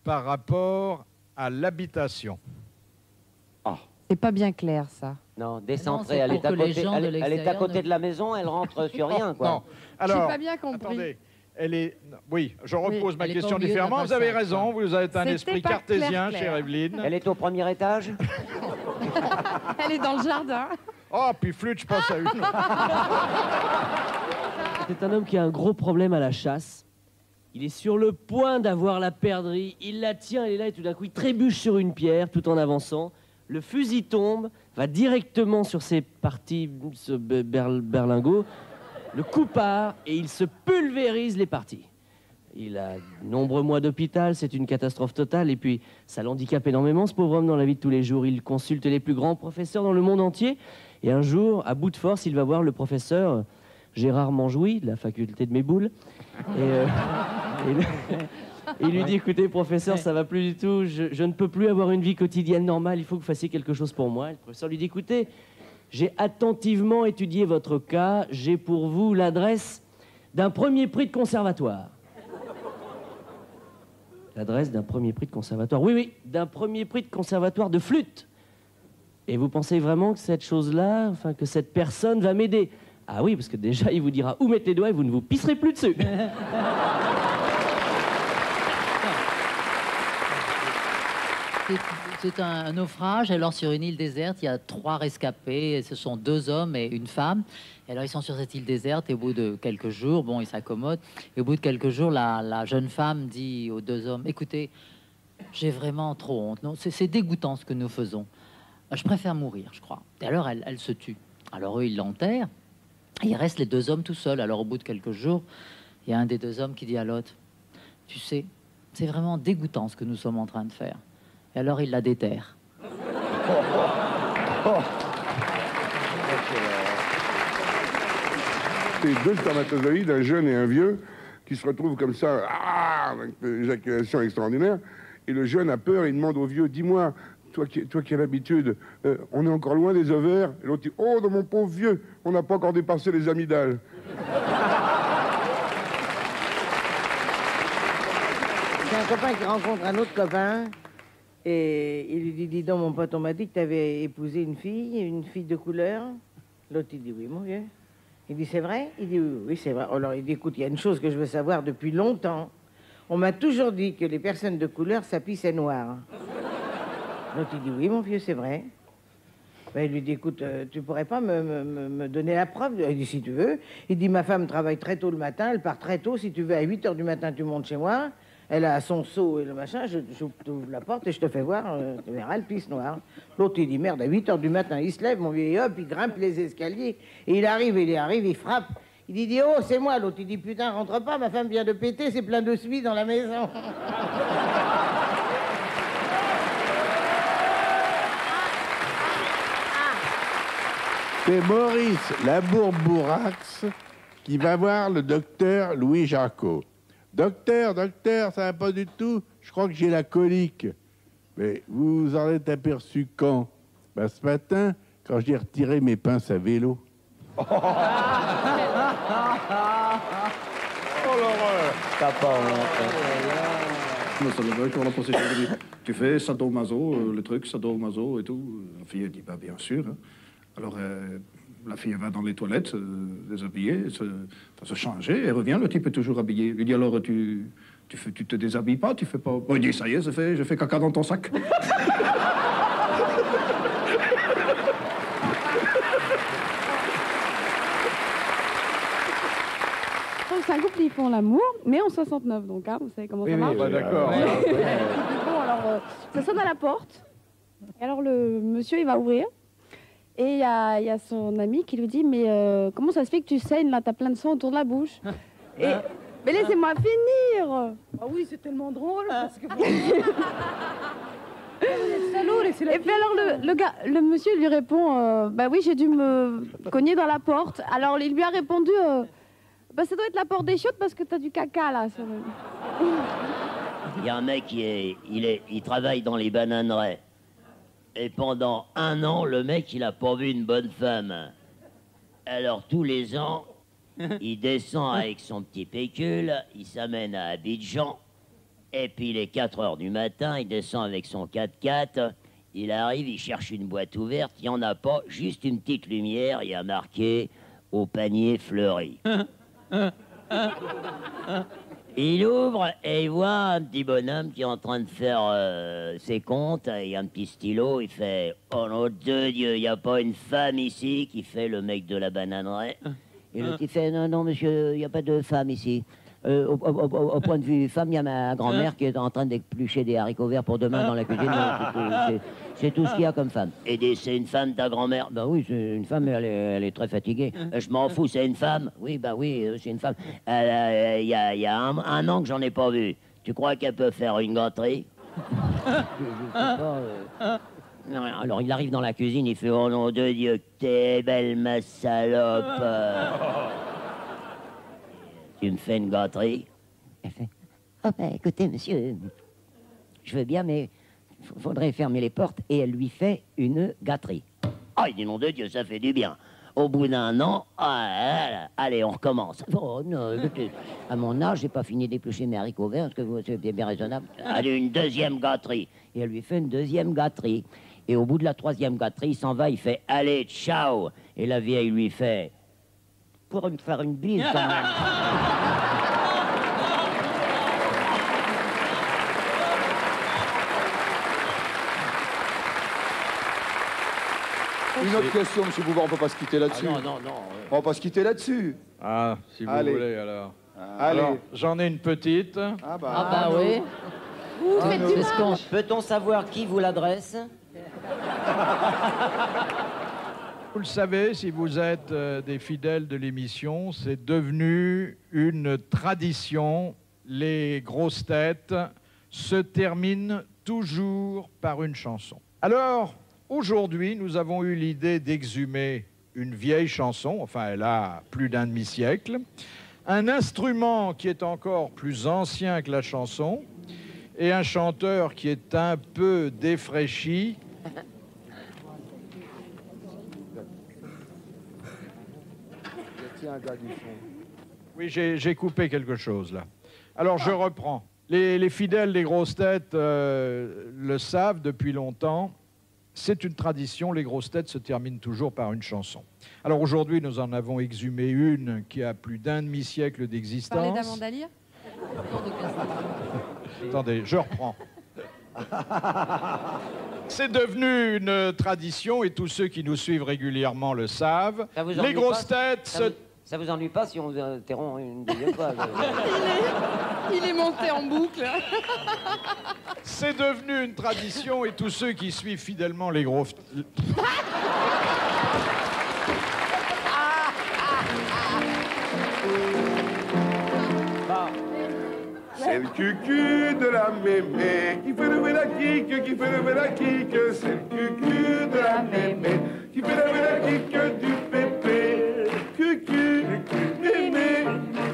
par rapport à l'habitation? C'est pas bien clair, ça. Non, décentrée, elle est à côté de la maison, elle rentre sur rien, quoi. Non, alors, j'ai pas bien compris. Attendez, Elle est... Oui, je repose ma elle est question au milieu de la différemment. Vous avez façade, raison, vous êtes un C'était esprit pas cartésien, clair. chère Evelyne. Elle est au premier étage? Elle est dans le jardin. Oh, puis flûte, je passe à une. C'est un homme qui a un gros problème à la chasse. Il est sur le point d'avoir la perdrix. Il la tient, elle est là, et tout d'un coup, il trébuche sur une pierre tout en avançant. Le fusil tombe, va directement sur ses parties, ce berlingot. Le coup part et il se pulvérise les parties. Il a de nombreux mois d'hôpital, c'est une catastrophe totale. Et puis, ça l'handicape énormément, ce pauvre homme, dans la vie de tous les jours. Il consulte les plus grands professeurs dans le monde entier. Et un jour, à bout de force, il va voir le professeur Gérard Manjouy, de la faculté de Méboul. Il lui dit, écoutez, professeur, ça va plus du tout. Je ne peux plus avoir une vie quotidienne normale. Il faut que vous fassiez quelque chose pour moi. Et le professeur lui dit, écoutez, j'ai attentivement étudié votre cas. J'ai pour vous l'adresse d'un premier prix de conservatoire. L'adresse d'un premier prix de conservatoire. Oui, oui, d'un premier prix de conservatoire de flûte. Et vous pensez vraiment que cette chose-là, enfin, que cette personne va m'aider? Ah oui, parce que déjà, il vous dira où mettre les doigts et vous ne vous pisserez plus dessus. C'est un naufrage. Alors, sur une île déserte, il y a 3 rescapés. Et ce sont 2 hommes et une femme. Et alors, ils sont sur cette île déserte. Et au bout de quelques jours, bon, ils s'accommodent. Et au bout de quelques jours, la jeune femme dit aux 2 hommes, écoutez, j'ai vraiment trop honte. Non, c'est dégoûtant ce que nous faisons. Je préfère mourir, je crois. Et alors, elle se tue. Alors, eux, ils l'enterrent. Et il reste les 2 hommes tout seuls. Alors, au bout de quelques jours, il y a un des 2 hommes qui dit à l'autre, tu sais, c'est vraiment dégoûtant ce que nous sommes en train de faire. Et alors, il la déterre. C'est 2 spermatozoïdes, un jeune et un vieux, qui se retrouvent comme ça, avec une éjaculation extraordinaire. Et le jeune a peur, il demande au vieux, dis-moi, toi qui as l'habitude, on est encore loin des ovaires? Et l'autre dit, oh, dans mon pauvre vieux, on n'a pas encore dépassé les amygdales. C'est un copain qui rencontre un autre copain. Et il lui dit, dis donc, mon pote, on m'a dit que tu avais épousé une fille de couleur. L'autre, il dit, oui, mon vieux. Il dit, c'est vrai? Il dit, oui, oui, c'est vrai. Alors, il dit, écoute, il y a une chose que je veux savoir depuis longtemps. On m'a toujours dit que les personnes de couleur, ça pissait noir. L'autre, il dit, oui, mon vieux, c'est vrai. Ben, il lui dit, écoute, tu pourrais pas me donner la preuve? Il dit, si tu veux. Il dit, ma femme travaille très tôt le matin, elle part très tôt. Si tu veux, à 8 h du matin, tu montes chez moi. Elle a son seau et le machin, je t'ouvre la porte et je te fais voir, tu verras, elle pisse noire. L'autre, il dit, merde, à 8 h du matin, il se lève, mon vieil, hop, il grimpe les escaliers, et il arrive, il frappe. Il dit, oh, c'est moi. L'autre, il dit, putain, rentre pas, ma femme vient de péter, c'est plein de suie dans la maison. C'est Maurice Labourbourax qui va voir le docteur Louis Jacot. Docteur, ça va pas du tout. Je crois que j'ai la colique. Mais vous vous en êtes aperçu quand? Ben, ce matin, quand j'ai retiré mes pinces à vélo. Oh l'horreur! T'as pas honte. Mais ça devrait qu'on a procédure de dire, tu fais sadomaso, le truc, sadomaso et tout. La fille, elle dit, bah, bien sûr. Hein. Alors, la fille va dans les toilettes, déshabiller, se changer, elle revient, le type est toujours habillé. Il lui dit, alors, tu te déshabilles pas, tu fais pas... Bon, il dit, ça y est, je fais caca dans ton sac. C'est un couple, ils font l'amour, mais en 69, donc, hein, vous savez comment ça marche. Oui, d'accord. Bon, alors, ça sonne à la porte. Et alors, le monsieur, il va ouvrir. Et il y a son ami qui lui dit, mais comment ça se fait que tu saignes, là, t'as plein de sang autour de la bouche? Et, mais laissez-moi finir. Ah oui, c'est tellement drôle, parce que... Et puis alors le monsieur lui répond, bah oui, j'ai dû me cogner dans la porte. Alors il lui a répondu, bah ça doit être la porte des chiottes parce que t'as du caca là. Il y a un mec il travaille dans les bananeraies. Et pendant 1 an, le mec, il a pas vu une bonne femme. Alors, tous les ans, il descend avec son petit pécule, il s'amène à Abidjan, et puis, il est 4 h du matin, il descend avec son 4x4, il arrive, il cherche une boîte ouverte, il n'y en a pas, juste une petite lumière, il y a marqué « au panier fleuri ». Il ouvre et il voit un petit bonhomme qui est en train de faire ses comptes. Il a un petit stylo. Il fait « Oh nom de Dieu, il n'y a pas une femme ici qui fait le mec de la bananeraie. » Et l'autre, il fait « Non, non, monsieur, il n'y a pas de femme ici. Au point de vue femme, il y a ma grand-mère qui est en train d'éplucher des haricots verts pour demain dans la cuisine. C'est tout ce qu'il y a comme femme. » Et c'est une femme, ta grand-mère? Ben oui, c'est une femme, elle est très fatiguée. Je m'en fous, c'est une femme? Oui, ben oui, c'est une femme. Il y a un an que j'en ai pas vu. Tu crois qu'elle peut faire une gâterie? Je sais pas. Non, alors il arrive dans la cuisine, il fait « Oh nom de Dieu, t'es belle ma salope. Tu me fais une gâterie? » Elle fait « Oh ben écoutez monsieur, je veux bien mais faudrait fermer les portes. » Et elle lui fait une gâterie. Ah, il dit « Nom de Dieu, ça fait du bien. » Au bout d'un an, allez, on recommence. Oh non, écoutez, à mon âge, j'ai pas fini d'éplucher mes haricots verts, est-ce que vous c'est bien raisonnable? Allez, une deuxième gâterie. Et elle lui fait une deuxième gâterie. Et au bout de la troisième gâterie, il s'en va, il fait « Allez, ciao !» Et la vieille lui fait « Pour me faire une bise quand même. » Une autre question, monsieur Bouvard, on peut pas se quitter là-dessus. Ah non. On va pas se quitter là-dessus. Ah, si vous Allez. voulez, alors. Allez. Alors, j'en ai une petite. Ah bah oui. Peut-on savoir qui vous l'adresse? Vous le savez, si vous êtes des fidèles de l'émission, c'est devenu une tradition. Les grosses têtes se terminent toujours par une chanson. Alors, aujourd'hui, nous avons eu l'idée d'exhumer une vieille chanson, enfin elle a plus d'un demi-siècle, un instrument qui est encore plus ancien que la chanson et un chanteur qui est un peu défraîchi. Oui, j'ai coupé quelque chose là. Alors je reprends. Les fidèles des grosses têtes le savent depuis longtemps. C'est une tradition, les grosses têtes se terminent toujours par une chanson. Alors aujourd'hui, nous en avons exhumé une qui a plus d'un demi-siècle d'existence. Parlez d'Amanda Lear ? Attendez, je reprends. C'est devenu une tradition et tous ceux qui nous suivent régulièrement le savent. Les grosses têtes Ça vous ennuie pas si on vous interrompt une deuxième fois? Il est monté en boucle. C'est devenu une tradition et tous ceux qui suivent fidèlement les grosses... C'est le cucu de la mémé qui fait lever la kick, qui fait lever la kick. C'est le cucu de la mémé qui fait lever la kick du pépé. Cucu, mémé,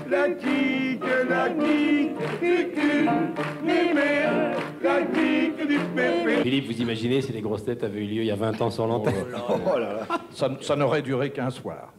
la kick, cucu, mémé, la kick du pépé. Philippe, vous imaginez si les grosses têtes avaient eu lieu il y a 20 ans sur l'antenne? Ça n'aurait duré qu'un soir.